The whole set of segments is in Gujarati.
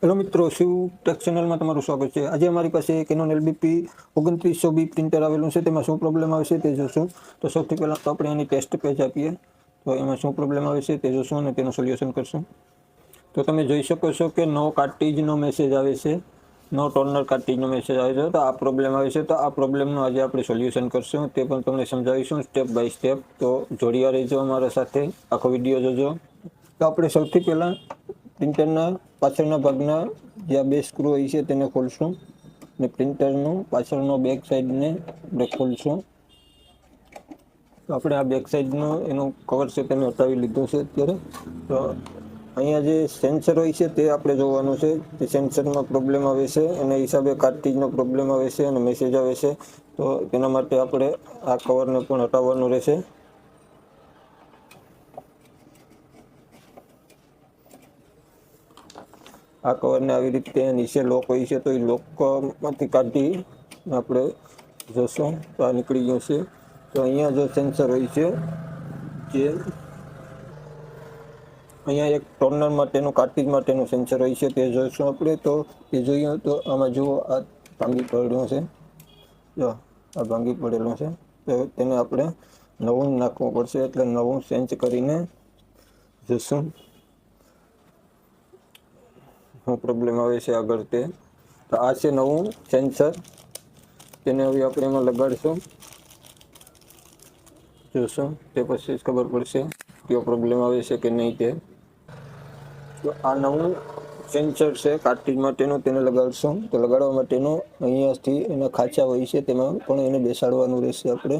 હેલો મિત્રો, શિવ ટેક ચેનલમાં તમારું સ્વાગત છે। આજે અમારી પાસે કેનોન LBP 2900B પ્રિન્ટર આવેલું છે। તેમાં શું પ્રોબ્લેમ આવે છે તે જોશું। તો સૌથી પહેલાં તો આપણે એની ટેસ્ટ પેજ આપીએ, તો એમાં શું પ્રોબ્લેમ આવે છે તે જોશું અને તેનું સોલ્યુશન કરશું। તો તમે જોઈ શકો છો કે નો કાર્ટ્રીજનો મેસેજ આવે છે, નો ટોનર કાર્ટ્રીજનો મેસેજ આવે છે। તો આ પ્રોબ્લેમ આવે છે, તો આ પ્રોબ્લેમનું આજે આપણે સોલ્યુશન કરશું, તે પણ તમને સમજાવીશું સ્ટેપ બાય સ્ટેપ। તો જોડિયા રહેજો અમારા સાથે, આખો વિડીયો જોજો। તો આપણે સૌથી પહેલાં પ્રિન્ટરના પાછળના ભાગના જે બે સ્ક્રૂ હોય છે તેને ખોલશું ને પ્રિન્ટરનું પાછળનો બેક સાઈડને આપણે ખોલશું। તો આપણે આ બેક સાઈડનું એનું કવર છે તેને હટાવી લીધું છે અત્યારે। તો અહીંયા જે સેન્સર હોય છે તે આપણે જોવાનું છે, તે સેન્સરમાં પ્રોબ્લેમ આવે છે, એના હિસાબે કાર્ટ્રીજનો પ્રોબ્લેમ આવે છે અને મેસેજ આવે છે। તો તેના માટે આપણે આ કવરને પણ હટાવવાનું રહેશે। આ કવરને આવી રીતે નીચે લોક હોય છે, તો એ લોકમાંથી કાઢી આપણે જોશું તો આ નીકળી ગયું છે। તો અહીંયા જો સેન્સર હોય છે, જે અહીંયા એક ટોનર માટેનું કાર્ટ્રીજ માટેનું સેન્સર હોય છે તે જોઈશું આપણે। તો એ જોઈએ તો આમાં જુઓ, આ ભાંગી પડેલું છે, જો આ ભાંગી પડેલું છે। તો તેને આપણે નવું નાખવું પડશે, એટલે નવું ચેન્જ કરીને જોશું શું પ્રોબ્લેમ આવે છે આગળ તે। તો આ છે નવું સેન્સર, તેને હવે આપણે એમાં લગાડશું, જોશું તે પછી જ ખબર પડશે કયો પ્રોબ્લેમ આવે છે કે નહીં તે। તો આ નવું સેન્સર છે કાર્ટ્રીજ માટેનું, તેને લગાડશું। તો લગાડવા માટેનું અહીંયાથી એના ખાંચા હોય છે તેમાં પણ એને બેસાડવાનું રહેશે આપણે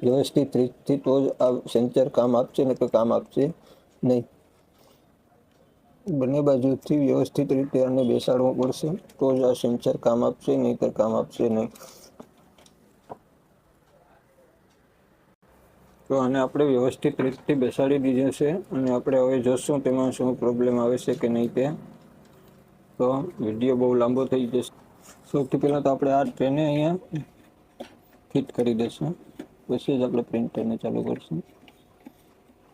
વ્યવસ્થિત રીતથી, તો જ આ સેન્સર કામ આપશે ને કે કામ આપશે નહીં। બંને બાજુથી વ્યવસ્થિત રીતે આને બેસાડવું પડશે, તો જ આ સેન્સર કામ આપશે, નહીંતર કામ આપશે નહીં। તો આને આપણે વ્યવસ્થિત રીતથી બેસાડી દીધું છે અને આપણે હવે જોશું તેમાં શું પ્રોબ્લેમ આવે છે કે નહીં તે। તો વિડીયો બહુ લાંબો થઈ જશે। સૌથી પહેલાં તો આપણે આ ટ્રેને અહીંયા ફિટ કરી દઈશું, પછી જ આપણે પ્રિન્ટરને ચાલુ કરીશું,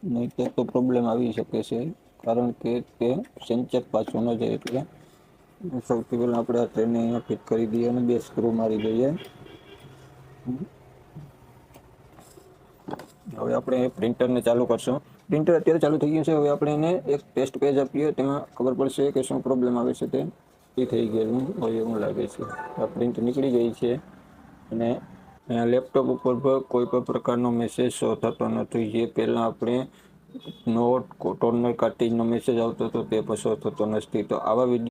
નહીંતર તો પ્રોબ્લેમ આવી શકે છે, કારણ કે તે સેન્સર પાછું ન જાય એટલે। સૌથી પહેલાં આપણે આ ટ્રેને અહીંયા ફિટ કરી દઈએ અને બે સ્ક્રૂ મારી દઈએ। હવે આપણે પ્રિન્ટરને ચાલુ કરશું। પ્રિન્ટર અત્યારે ચાલુ થઈ ગયું છે। હવે આપણે એને એક ટેસ્ટ પેજ આપીએ, તેમાં ખબર પડશે કે શું પ્રોબ્લેમ આવે છે તે। એ થઈ ગયેલું હોય એવું લાગે છે, આ પ્રિન્ટ નીકળી ગઈ છે અને લેપટોપ ઉપર કોઈ પણ પ્રકારનો મેસેજ શો થતો નથી। જે પહેલાં આપણે નો ટોનર કાર્ટ્રીજનો મેસેજ આવતો હતો તે પણ શો થતો નથી। તો આવા વિડીયો